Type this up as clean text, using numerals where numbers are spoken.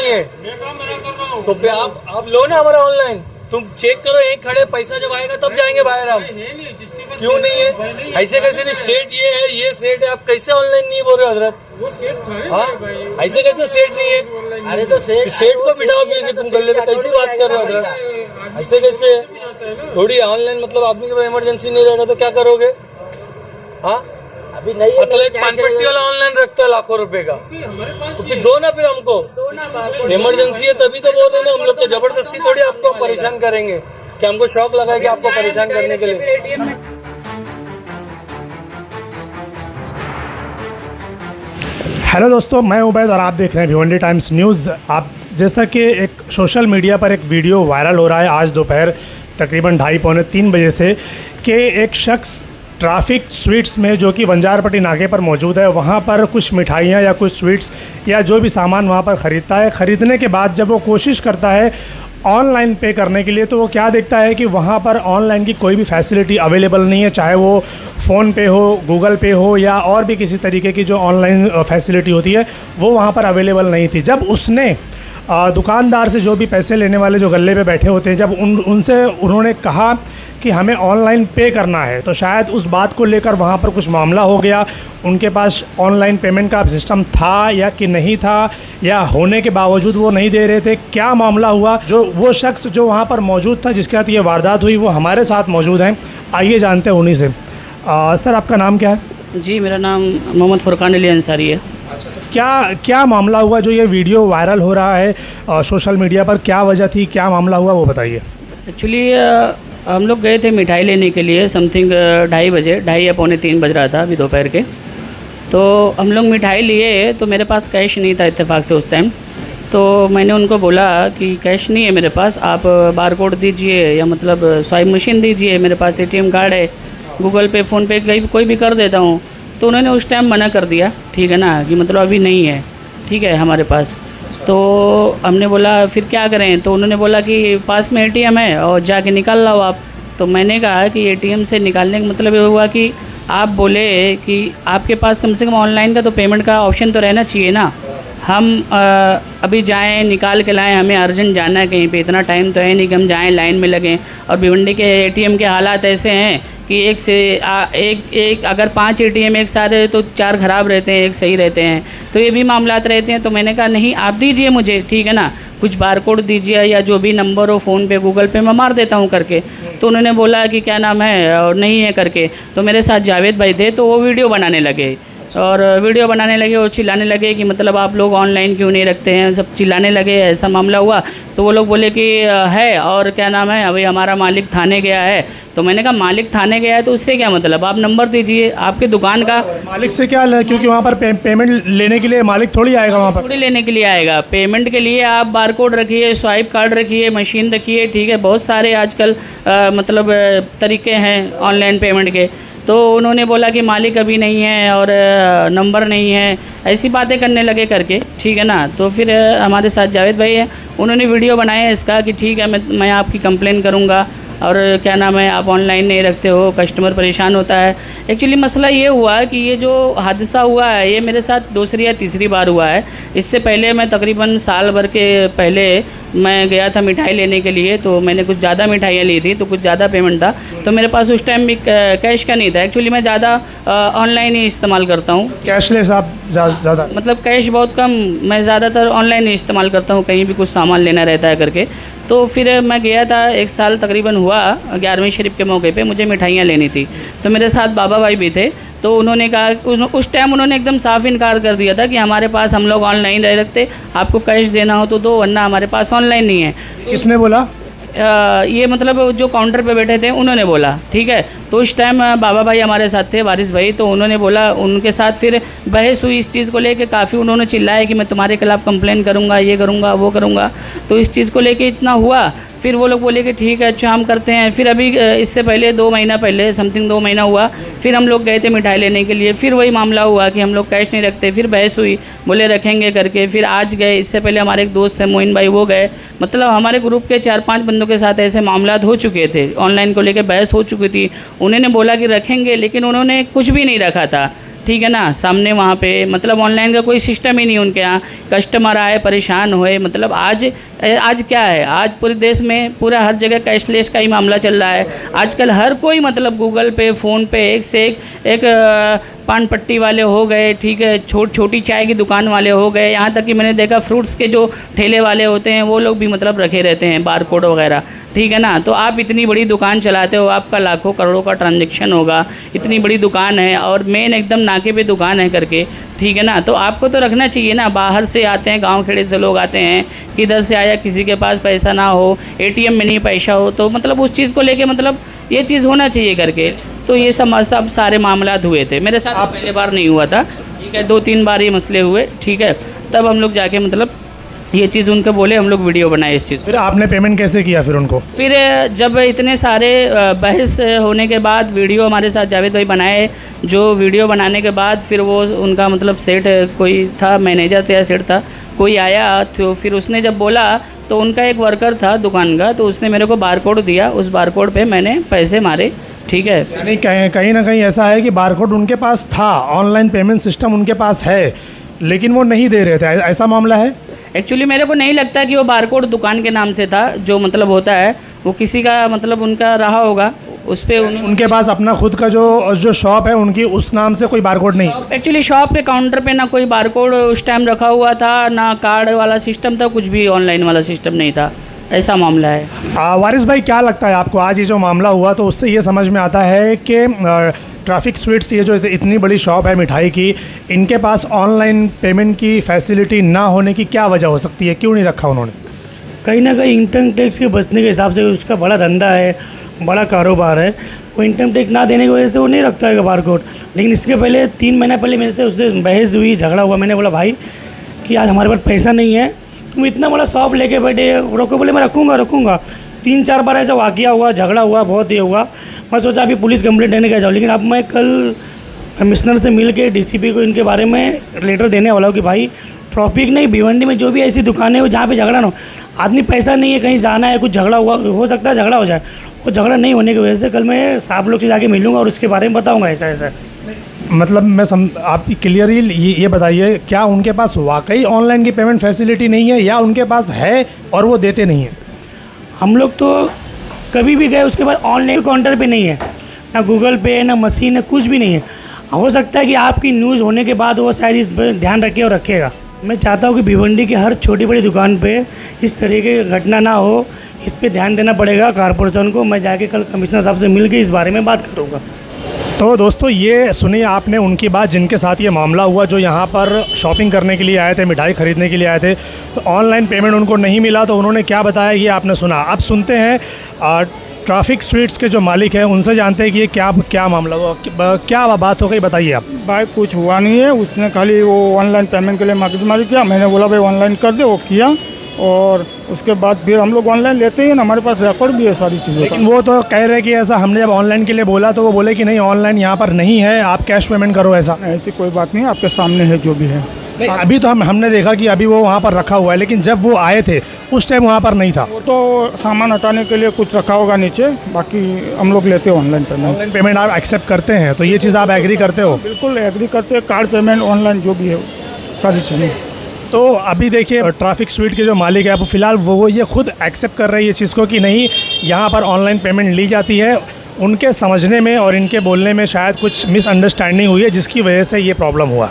नहीं है तो फिर आप लो ना हमारा ऑनलाइन। तुम चेक करो, एक खड़े, पैसा जब आएगा तब जाएंगे बाहर हम। क्यों नहीं है? ऐसे कैसे नहीं? सेट ये है, ये सेट है, आप कैसे ऑनलाइन नहीं बोल रहे हो हजरत? वो सेट हाँ, ऐसे कैसे सेट नहीं है? अरे तो सेट को बिठाओ कि तुम गले पे कैसी बात कर रहे हो हजरत? ऐसे कैसे? थोड़ी ऑनलाइन मतलब आदमी के पास इमरजेंसी नहीं रहेगा तो क्या करोगे? हाँ, अभी नहीं मतलब एक पानपट्टी वाला ऑनलाइन रखता है लाखों रुपए का, तो फिर दो ना, फिर हमको इमरजेंसी है तभी तो बोल रहे ना। हम लोग तो जबरदस्ती थोड़ी आपको परेशान करेंगे कि हमको शौक लगा है कि आपको परेशान करने के लिए। हेलो दोस्तों, मैं उबैद और आप देख रहे हैं भिवंडी टाइम्स न्यूज़। आप जैसा कि एक सोशल मीडिया पर एक वीडियो वायरल हो रहा है आज दोपहर तकरीबन 2:30-3 बजे से, कि एक शख्स ट्रैफिक स्वीट्स में जो कि बंजारपट्टी नाके पर मौजूद है वहाँ पर कुछ मिठाइयाँ या कुछ स्वीट्स या जो भी सामान वहाँ पर ख़रीदता है। ख़रीदने के बाद जब वो कोशिश करता है ऑनलाइन पे करने के लिए तो वो क्या देखता है कि वहाँ पर ऑनलाइन की कोई भी फैसिलिटी अवेलेबल नहीं है, चाहे वो फ़ोन पे हो, गूगल पे हो या और भी किसी तरीके की जो ऑनलाइन फैसिलिटी होती है वो वहाँ पर अवेलेबल नहीं थी। जब उसने दुकानदार से, जो भी पैसे लेने वाले जो गल्ले पे बैठे होते हैं, जब उनसे उन्होंने कहा कि हमें ऑनलाइन पे करना है, तो शायद उस बात को लेकर वहाँ पर कुछ मामला हो गया। उनके पास ऑनलाइन पेमेंट का सिस्टम था या कि नहीं था, या होने के बावजूद वो नहीं दे रहे थे, क्या मामला हुआ। जो वो शख्स जो वहाँ पर मौजूद था जिसके साथ ये वारदात हुई वो हमारे साथ मौजूद हैं। आइए जानते हैं उन्हीं से। सर, आपका नाम क्या है? जी, मेरा नाम मोहम्मद फुरकान अली अंसारी है। अच्छा, तो क्या मामला हुआ जो ये वीडियो वायरल हो रहा है सोशल मीडिया पर? क्या वजह थी, क्या मामला हुआ वो बताइए। एक्चुअली हम लोग गए थे मिठाई लेने के लिए, समथिंग 2:30 बजे, 2:30 या 2:45 बज रहा था अभी दोपहर के। तो हम लोग मिठाई लिए तो मेरे पास कैश नहीं था इत्तेफाक से उस टाइम। तो मैंने उनको बोला कि कैश नहीं है मेरे पास, आप बार कोड दीजिए या मतलब स्वाइप मशीन दीजिए, मेरे पास ATM कार्ड है, गूगल पे, फ़ोन पे कोई भी कर देता हूँ। तो उन्होंने उस टाइम मना कर दिया, ठीक है ना, कि मतलब अभी नहीं है, ठीक है, हमारे पास। तो हमने बोला फिर क्या करें? तो उन्होंने बोला कि पास में ATM है और जाके निकाल लाओ आप। तो मैंने कहा कि ATM से निकालने का मतलब ये हुआ कि आप बोले कि आपके पास कम से कम ऑनलाइन का तो पेमेंट का ऑप्शन तो रहना चाहिए ना। हम अभी जाएं निकाल के लाएं, हमें अर्जेंट जाना है कहीं पे, इतना टाइम तो है नहीं कि हम जाएं लाइन में लगें। और भिवंडी के ATM के हालात ऐसे हैं कि एक से एक अगर 5 ATM एक साथ है तो 4 ख़राब रहते हैं, एक सही रहते हैं, तो ये भी मामलात रहते हैं। तो मैंने कहा नहीं, आप दीजिए मुझे, ठीक है ना, कुछ बार कोड दीजिए या जो भी नंबर हो फ़ोन पे गूगल पे मैं मार देता हूँ करके। तो उन्होंने बोला कि क्या नाम है और नहीं है करके। तो मेरे साथ जावेद भाई थे, तो वो वीडियो बनाने लगे और वीडियो बनाने लगे और चिल्लाने लगे कि मतलब आप लोग ऑनलाइन क्यों नहीं रखते हैं, सब चिल्लाने लगे। ऐसा मामला हुआ तो वो लोग बोले कि है और क्या नाम है, अभी हमारा मालिक थाने गया है। तो मैंने कहा मालिक थाने गया है तो उससे क्या मतलब, आप नंबर दीजिए आपके दुकान का। मालिक से क्या, क्योंकि वहाँ पर पेमेंट लेने के लिए मालिक थोड़ी आएगा, वहाँ पर थोड़ी लेने के लिए आएगा। पेमेंट के लिए आप बार कोड रखिए, स्वाइप कार्ड रखिए, मशीन रखिए, ठीक है, बहुत सारे आजकल मतलब तरीके हैं ऑनलाइन पेमेंट के। तो उन्होंने बोला कि मालिक अभी नहीं है और नंबर नहीं है, ऐसी बातें करने लगे करके, ठीक है ना। तो फिर हमारे साथ जावेद भाई है, उन्होंने वीडियो बनाया इसका कि ठीक है मैं आपकी कंप्लेन करूँगा और क्या नाम है, आप ऑनलाइन नहीं रखते हो, कस्टमर परेशान होता है। एक्चुअली मसला ये हुआ कि ये जो हादसा हुआ है ये मेरे साथ दूसरी या तीसरी बार हुआ है। इससे पहले मैं तकरीबन साल भर के पहले मैं गया था मिठाई लेने के लिए, तो मैंने कुछ ज़्यादा मिठाइयाँ ली थी, तो कुछ ज़्यादा पेमेंट था, तो मेरे पास उस टाइम भी कैश का नहीं था। एक्चुअली मैं ज़्यादा ऑनलाइन ही इस्तेमाल करता हूँ, कैशलेस आप ज़्यादा, मतलब कैश बहुत कम, मैं ज़्यादातर ऑनलाइन ही इस्तेमाल करता हूँ कहीं भी कुछ सामान लेना रहता है करके। तो फिर मैं गया था, 1 साल तकरीबन हुआ, 11वीं शरीफ के मौके पे मुझे मिठाइयाँ लेनी थी। तो मेरे साथ बाबा भाई भी थे, तो उन्होंने कहा, उस टाइम उन्होंने एकदम साफ इनकार कर दिया था कि हमारे पास, हम लोग ऑनलाइन नहीं रखते, आपको कैश देना हो तो दो, वरना हमारे पास ऑनलाइन नहीं है। किसने बोला? ये मतलब जो काउंटर पे बैठे थे उन्होंने बोला, ठीक है। तो उस टाइम बाबा भाई हमारे साथ थे, वारिस भाई, तो उन्होंने बोला, उनके साथ फिर बहस हुई इस चीज़ को लेके, काफ़ी उन्होंने चिल्लाया कि मैं तुम्हारे खिलाफ़ कंप्लेन करूँगा, ये करूँगा, वो करूँगा। तो इस चीज़ को लेके इतना हुआ, फिर वो लोग बोले कि ठीक है अच्छा हम करते हैं। फिर अभी इससे पहले 2 महीना पहले, समथिंग 2 महीना हुआ, फिर हम लोग गए थे मिठाई लेने के लिए, फिर वही मामला हुआ कि हम लोग कैश नहीं रखते, फिर बहस हुई, बोले रखेंगे करके। फिर आज गए, इससे पहले हमारे एक दोस्त है मोइन भाई, वो गए, मतलब हमारे ग्रुप के 4-5 बंदों के साथ ऐसे मामला हो चुके थे, ऑनलाइन को लेकर बहस हो चुकी थी। उन्होंने बोला कि रखेंगे, लेकिन उन्होंने कुछ भी नहीं रखा था, ठीक है ना, सामने वहाँ पे मतलब ऑनलाइन का कोई सिस्टम ही नहीं उनके यहाँ। कस्टमर आए परेशान हुए, मतलब आज क्या है, आज पूरे देश में पूरा हर जगह कैशलेस का ही मामला चल रहा है। आजकल हर कोई मतलब गूगल पे, फ़ोन पे, एक से एक पान पट्टी वाले हो गए, ठीक है, छोटी चाय की दुकान वाले हो गए, यहाँ तक कि मैंने देखा फ्रूट्स के जो ठेले वाले होते हैं वो लोग भी मतलब रखे रहते हैं बारकोड वगैरह, ठीक है ना। तो आप इतनी बड़ी दुकान चलाते हो, आपका लाखों करोड़ों का ट्रांजैक्शन होगा, इतनी बड़ी दुकान है और मेन एकदम नाके पे दुकान है करके, ठीक है ना। तो आपको तो रखना चाहिए ना। बाहर से आते हैं, गांव खेड़े से लोग आते हैं, किधर से आया, किसी के पास पैसा ना हो, एटीएम में नहीं पैसा हो, तो मतलब उस चीज़ को लेके मतलब ये चीज़ होना चाहिए करके। तो ये सब सारे मामलात हुए थे मेरे साथ। पहले बार नहीं हुआ था, ठीक है, 2-3 बार ये मसले हुए, ठीक है। तब हम लोग जाके मतलब ये चीज़ उनको बोले, हम लोग वीडियो बनाए इस चीज़। फिर आपने पेमेंट कैसे किया फिर उनको? फिर जब इतने सारे बहस होने के बाद वीडियो हमारे साथ जावेद भाई बनाए, जो वीडियो बनाने के बाद फिर वो उनका मतलब सेठ कोई था, मैनेजर था या सेठ था, कोई आया तो फिर उसने जब बोला तो उनका एक वर्कर था दुकान का, तो उसने मेरे को बारकोड दिया, उस बारकोड पे मैंने पैसे मारे, ठीक है। नहीं, कहीं ना कहीं ऐसा है कि बारकोड उनके पास था, ऑनलाइन पेमेंट सिस्टम उनके पास है, लेकिन वो नहीं दे रहे थे, ऐसा मामला है? एक्चुअली मेरे को नहीं लगता कि वो बारकोड दुकान के नाम से था, जो मतलब होता है वो किसी का मतलब उनका रहा होगा, उस पर उनके पास अपना खुद का जो शॉप है उनकी, उस नाम से कोई बारकोड नहीं। एक्चुअली शॉप पे काउंटर पे ना कोई बारकोड उस टाइम रखा हुआ था, ना कार्ड वाला सिस्टम था, कुछ भी ऑनलाइन वाला सिस्टम नहीं था, ऐसा मामला है। वारिस भाई, क्या लगता है आपको आज ये जो मामला हुआ, तो उससे ये समझ में आता है कि ट्रैफिक स्वीट्स, ये जो इतनी बड़ी शॉप है मिठाई की, इनके पास ऑनलाइन पेमेंट की फैसिलिटी ना होने की क्या वजह हो सकती है? क्यों नहीं रखा उन्होंने? कहीं ना कहीं इनकम टैक्स के बचने के हिसाब से, उसका बड़ा धंधा है, बड़ा कारोबार है, वो इनकम टैक्स ना देने की वजह से वो नहीं रखता है बारकोड। लेकिन इसके पहले 3 महीना पहले मेरे से उससे बहस हुई, झगड़ा हुआ। मैंने बोला भाई कि आज हमारे पास पैसा नहीं है, तुम इतना बड़ा शॉप लेके बैठे, रोको, बोले मैं रखूँगा। 3-4 बार ऐसा वाक़या हुआ, झगड़ा हुआ, बहुत ये हुआ। मैं सोचा अभी पुलिस कंप्लेंट देने का जाऊँ, लेकिन अब मैं कल कमिश्नर से मिल के डीसीपी को इनके बारे में लेटर देने वाला हूँ कि भाई ट्रॉफिक नहीं, भिवंडी में जो भी ऐसी दुकानें हो जहाँ पे झगड़ा ना हो, आदमी पैसा नहीं है, कहीं जाना है, कुछ झगड़ा हुआ, हो सकता है झगड़ा हो जाए, वो झगड़ा नहीं होने की वजह से कल मैं साहब लोग से जाके मिलूँगा और उसके बारे में बताऊँगा ऐसा। मतलब आप क्लियरली ये बताइए, क्या उनके पास वाकई ऑनलाइन की पेमेंट फैसिलिटी नहीं है, या उनके पास है और वो देते नहीं हैं? हम लोग तो कभी भी गए, उसके बाद ऑनलाइन काउंटर पे नहीं है, ना गूगल पे, ना मशीन है, कुछ भी नहीं है। हो सकता है कि आपकी न्यूज़ होने के बाद वो शायद इस पर ध्यान रखे और रखेगा। मैं चाहता हूँ कि भिवंडी की हर छोटी बड़ी दुकान पे इस तरीके की घटना ना हो, इस पे ध्यान देना पड़ेगा कॉर्पोरेशन को। मैं जाके कल कमिश्नर साहब से मिल के इस बारे में बात करूँगा। तो दोस्तों, ये सुनिए आपने उनकी बात, जिनके साथ ये मामला हुआ, जो यहाँ पर शॉपिंग करने के लिए आए थे, मिठाई ख़रीदने के लिए आए थे, तो ऑनलाइन पेमेंट उनको नहीं मिला, तो उन्होंने क्या बताया ये आपने सुना। अब सुनते हैं ट्रैफिक स्वीट्स के जो मालिक हैं, उनसे जानते हैं कि ये क्या मामला हुआ, क्या बात हो गई, बताइए आप। भाई कुछ हुआ नहीं है, उसने खाली वो ऑनलाइन पेमेंट के लिए मार्केट किया। मैंने बोला भाई ऑनलाइन कर दे, वो किया, और उसके बाद फिर हम लोग ऑनलाइन लेते हैं ना, हमारे पास रिकॉर्ड भी है सारी चीज़ें। लेकिन वो तो कह रहे हैं कि ऐसा, हमने जब ऑनलाइन के लिए बोला तो वो बोले कि नहीं, ऑनलाइन यहाँ पर नहीं है, आप कैश पेमेंट करो। ऐसी कोई बात नहीं, आपके सामने है जो भी है। नहीं, अभी तो हमने देखा कि अभी वो वहाँ पर रखा हुआ है, लेकिन जब वो आए थे उस टाइम वहाँ पर नहीं था। वो तो सामान हटाने के लिए कुछ रखा होगा नीचे, बाकी हम लोग लेते हैं ऑनलाइन पेमेंट। ऑनलाइन पेमेंट आप एक्सेप्ट करते हैं, तो ये चीज़ आप एग्री करते हो? बिल्कुल एग्री करते हैं, कार्ड पेमेंट, ऑनलाइन जो भी है सारी चीज़ें। तो अभी देखिए, ट्रैफिक स्वीट के जो मालिक है वो फ़िलहाल वो ये खुद एक्सेप्ट कर रहे हैं ये चीज़ को कि नहीं, यहाँ पर ऑनलाइन पेमेंट ली जाती है। उनके समझने में और इनके बोलने में शायद कुछ मिसअंडरस्टैंडिंग हुई है, जिसकी वजह से ये प्रॉब्लम हुआ।